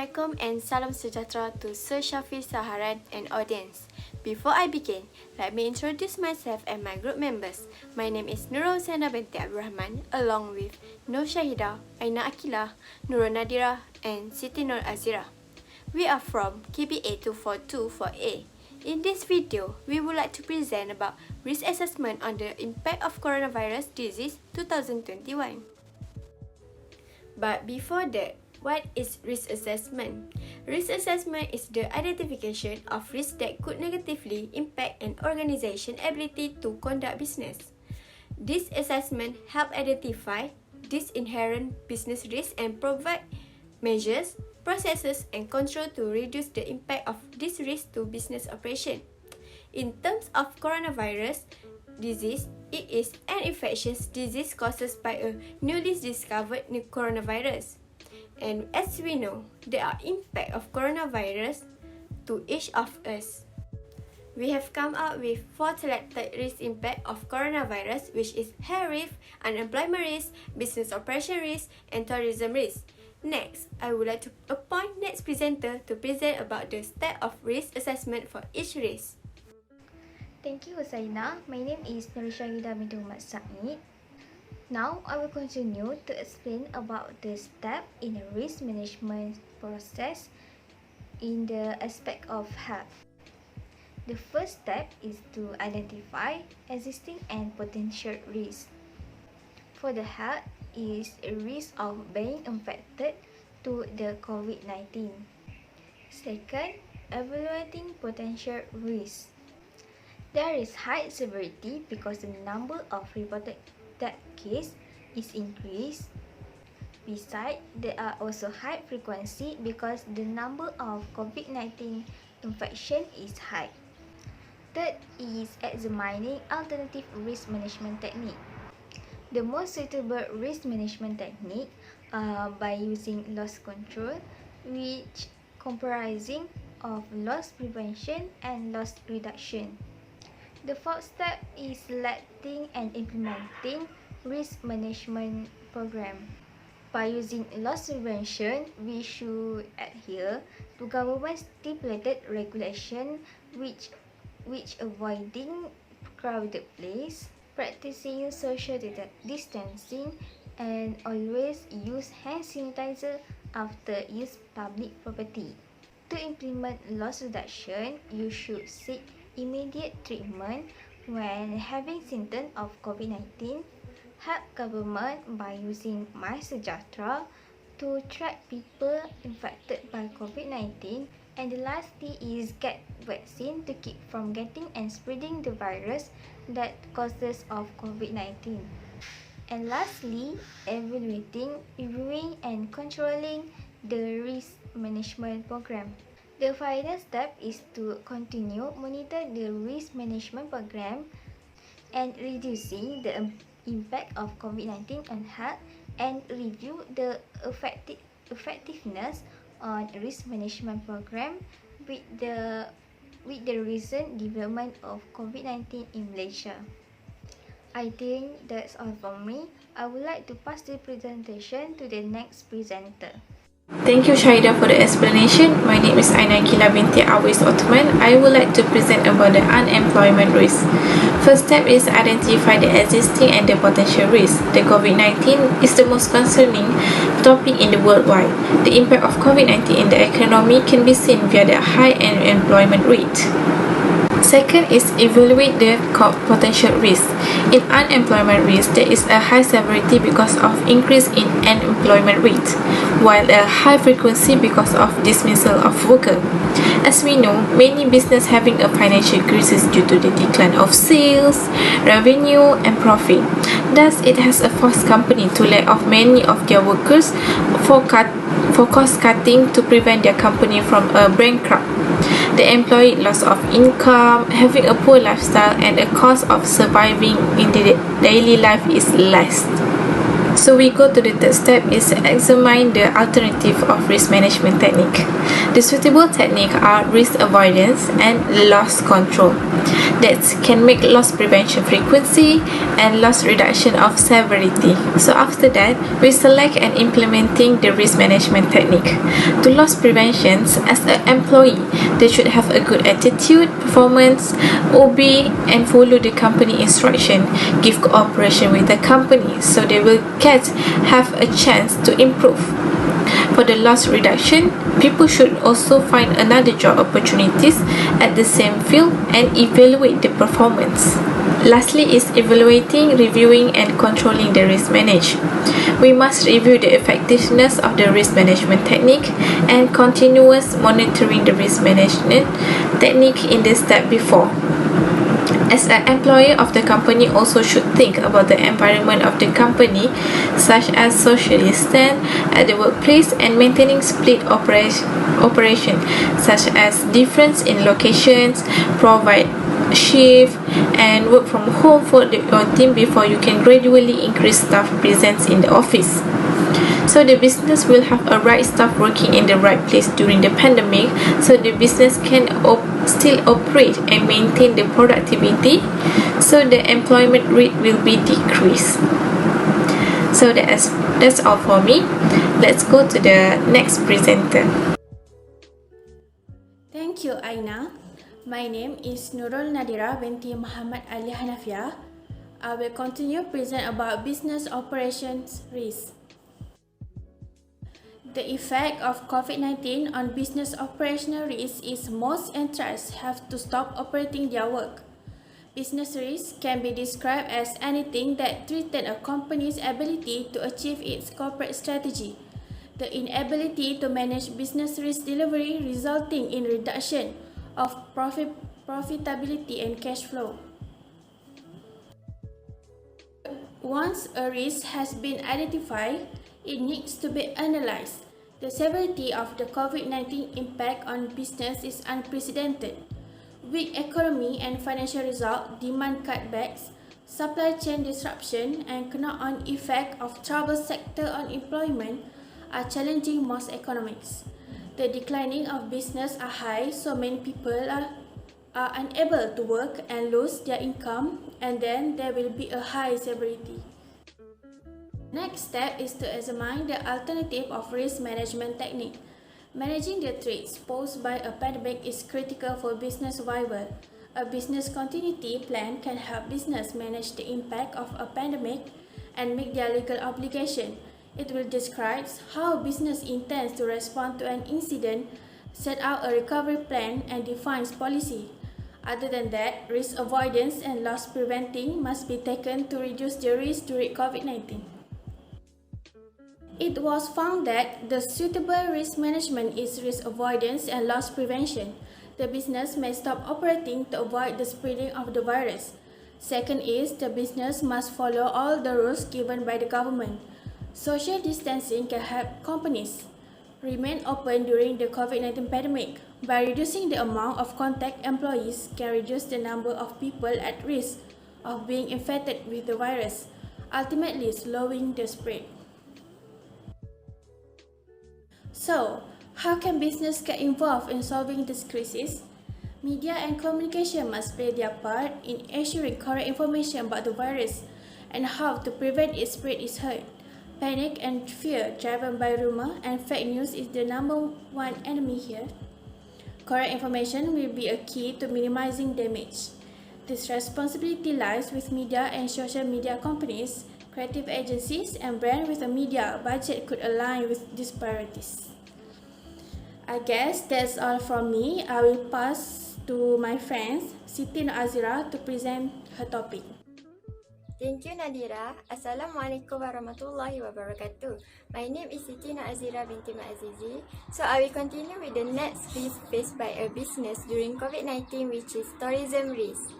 Assalamualaikum and salam sejahtera to Sir SHAFIZ, SAHARAN and audience. Before I begin, let me introduce myself and my group members. My name is Nurul binti Rahman, along with SHAHIDA, AINA AQILAH, Nurul NADIRAH and SITI AZIRAH. We are from KBA 2424A. In this video, we would like to present about risk assessment on the impact of coronavirus disease 2021. But before that, what is risk assessment? Risk assessment is the identification of risks that could negatively impact an organization's ability to conduct business. This assessment helps identify these inherent business risks and provide measures, processes, and control to reduce the impact of this risk to business operation. In terms of coronavirus disease, it is an infectious disease caused by a newly discovered new coronavirus. And as we know, there are impacts of coronavirus to each of us. We have come up with 4 selected risk impact of coronavirus, which is health risk, unemployment risk, business operation risk, and tourism risk. Next, I would like to appoint next presenter to present about the step of risk assessment for each risk. Thank you, Hussaina. My name is Nurul binti MUHAMAD. Now, I will continue to explain about the step in the risk management process in the aspect of health. The first step is to identify existing and potential risks. For the health is a risk of being infected to the COVID-19. Second, evaluating potential risks. There is high severity because the number of reported death case is increased. Besides, there are also high frequency because the number of COVID-19 infection is high. Third is examining alternative risk management technique. The most suitable risk management technique are by using loss control, which comprising of loss prevention and loss reduction. The fourth step is selecting and implementing risk management program. By using loss prevention, we should adhere to government stipulated regulation which avoiding crowded place, practicing social distancing, and always use hand sanitizer after use public property. To implement loss reduction, you should seek immediate treatment when having symptoms of COVID-19, help government by using MySejahtera to track people infected by COVID-19, and the lastly is get vaccine to keep from getting and spreading the virus that causes of COVID-19. And lastly, evaluating, reviewing, and controlling the risk management program. The final step is to continue monitor the risk management program and reducing the impact of COVID-19 on health and review the effectiveness on risk management program with the recent development of COVID-19 in Malaysia. I think that's all from me. I would like to pass the presentation to the next presenter. Thank you, SHAHIDA, for the explanation. My name is AQILAH binti OTHMAN. I would like to present about the unemployment risk. First step is identify the existing and the potential risk. The COVID-19 is the most concerning topic in the worldwide. The impact of COVID-19 in the economy can be seen via the high unemployment rate. Second is evaluate the potential risk. In unemployment risk, there is a high severity because of increase in unemployment rate, while a high frequency because of dismissal of worker. As we know, many businesses having a financial crisis due to the decline of sales, revenue, and profit. Thus, it has forced company to lay off many of their workers for cost cutting to prevent their company from a bankrupt. The employee loss of income, having a poor lifestyle, and the cost of surviving in the daily life is less. So we go to the third step is examine the alternative of risk management technique. The suitable technique are risk avoidance and loss control that can make loss prevention frequency and loss reduction of severity. So after that, we select and implementing the risk management technique. To loss prevention, as an employee, they should have a good attitude, performance, obey and follow the company instruction, give cooperation with the company so they will have a chance to improve. For the loss reduction, people should also find another job opportunities at the same field and evaluate the performance. Lastly is evaluating, reviewing and controlling the risk managed. We must review the effectiveness of the risk management technique and continuous monitoring the risk management technique in the step before. As an employee of the company also should think about the environment of the company, such as social distance at the workplace and maintaining split operation, such as difference in locations, provide shift and work from home for your team before you can gradually increase staff presence in the office. So the business will have a right staff working in the right place during the pandemic, so the business can still operate and maintain the productivity, so the employment rate will be decreased. So that's all for me. Let's go to the next presenter. Thank you, AINA. My name is Nurul NADIRAH binti MUHAMAD Ali HANAFIAH. I will continue present about business operations risk. The effect of COVID-19 on business operational risk is most enterprises have to stop operating their work. Business risk can be described as anything that threatens a company's ability to achieve its corporate strategy. The inability to manage business risk delivery resulting in reduction of profitability and cash flow. Once a risk has been identified, it needs to be analyzed. The severity of the COVID-19 impact on business is unprecedented. Weak economy and financial result, demand cutbacks, supply chain disruption, and knock-on effect of troubled sector on employment are challenging most economics. The declining of business are high, so many people are unable to work and lose their income, and then there will be a high severity. Next step is to examine the alternative of risk management technique. Managing the threats posed by a pandemic is critical for business survival. A business continuity plan can help business manage the impact of a pandemic and meet their legal obligation. It will describe how business intends to respond to an incident, set out a recovery plan, and defines policy. Other than that, risk avoidance and loss preventing must be taken to reduce the risk during COVID-19. It was found that the suitable risk management is risk avoidance and loss prevention. The business may stop operating to avoid the spreading of the virus. Second is the business must follow all the rules given by the government. Social distancing can help companies remain open during the COVID-19 pandemic. By reducing the amount of contact, employees can reduce the number of people at risk of being infected with the virus, ultimately slowing the spread. So, how can business get involved in solving this crisis? Media and communication must play their part in ensuring correct information about the virus and how to prevent its spread is heard. Panic and fear driven by rumor and fake news is the number one enemy here. Correct information will be a key to minimizing damage. This responsibility lies with media and social media companies, creative agencies, and brands with a media budget could align with these priorities. I guess that's all from me. I will pass to my friends, SITI and AZIRAH, to present her topic. Thank you, Nadirah. Assalamualaikum warahmatullahi wabarakatuh. My name is Siti AZIRAH binti AZIZI. So I will continue with the next risk faced by a business during COVID-19, which is tourism risk.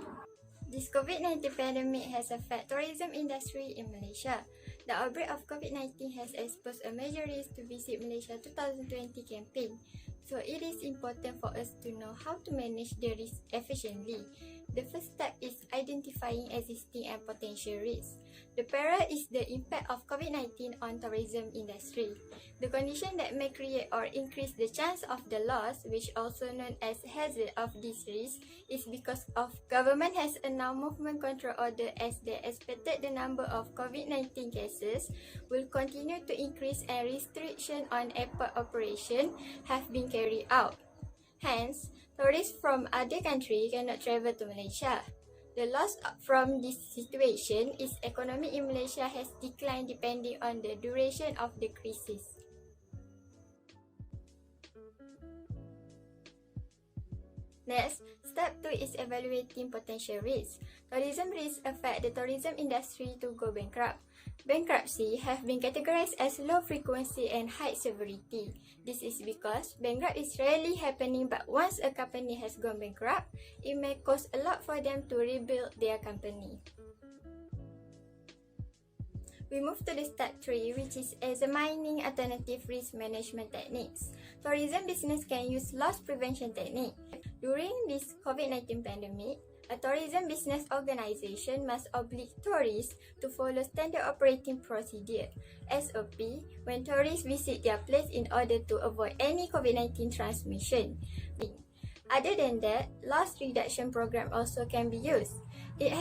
This COVID-19 pandemic has affected tourism industry in Malaysia. The outbreak of COVID-19 has exposed a major risk to Visit Malaysia 2020 campaign. So it is important for us to know how to manage the risk efficiently. The first step is identifying existing and potential risks. The para is the impact of COVID-19 on tourism industry. The condition that may create or increase the chance of the loss, which also known as hazard of this risk, is because of government has announced movement control order as they expected the number of COVID-19 cases will continue to increase and restriction on airport operation have been carried out. Hence, tourists from other countries cannot travel to Malaysia. The loss from this situation is economy in Malaysia has declined depending on the duration of the crisis. Next, step 2 is evaluating potential risks. Tourism risks affect the tourism industry to go bankrupt. Bankruptcy have been categorized as low frequency and high severity. This is because bankrupt is rarely happening, but once a company has gone bankrupt, it may cost a lot for them to rebuild their company. We move to the step 3, which is examining alternative risk management techniques. Tourism business can use loss prevention technique. During this COVID-19 pandemic, a tourism business organization must oblige tourists to follow standard operating procedure (SOP) when tourists visit their place in order to avoid any COVID-19 transmission. Other than that, loss reduction program also can be used. It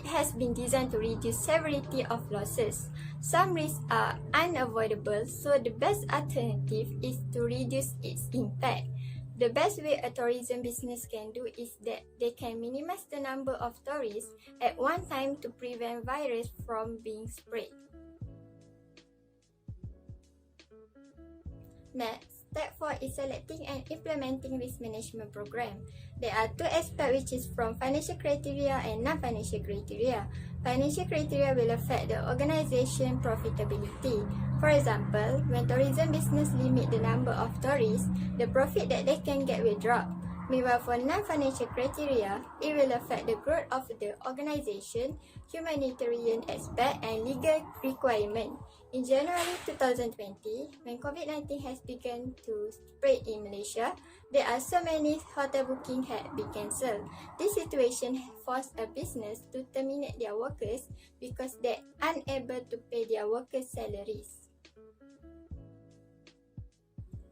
has been designed to reduce severity of losses. Some risks are unavoidable, so the best alternative is to reduce its impact. The best way a tourism business can do is that they can minimize the number of tourists at one time to prevent virus from being spread. Next, step 4 is selecting and implementing risk management program. There are two aspects, which is from financial criteria and non-financial criteria. Financial criteria will affect the organization profitability. For example, when tourism business limit the number of tourists, the profit that they can get will drop. Meanwhile, for non-financial criteria, it will affect the growth of the organization, humanitarian aspect, and legal requirement. In January 2020, when COVID-19 has begun to spread in Malaysia, there are so many hotel booking had been cancelled. This situation forced a business to terminate their workers because they are unable to pay their workers' salaries.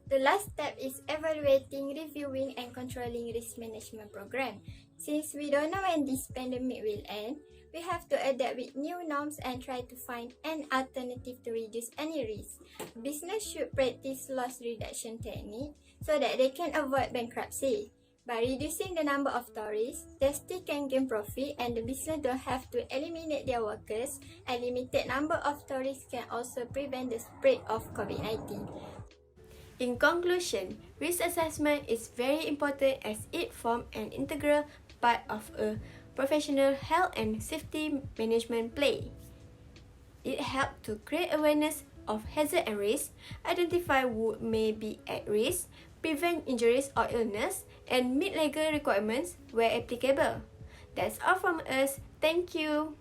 The last step is evaluating, reviewing, and controlling risk management program. Since we don't know when this pandemic will end, we have to adapt with new norms and try to find an alternative to reduce any risk. Business should practice loss reduction technique so that they can avoid bankruptcy. By reducing the number of tourists, they still can gain profit and the business don't have to eliminate their workers, and limited number of tourists can also prevent the spread of COVID-19. In conclusion, risk assessment is very important as it forms an integral part of a professional health and safety management play. It helps to create awareness of hazard and risk, identify who may be at risk, prevent injuries or illness, and meet legal requirements where applicable. That's all from us. Thank you.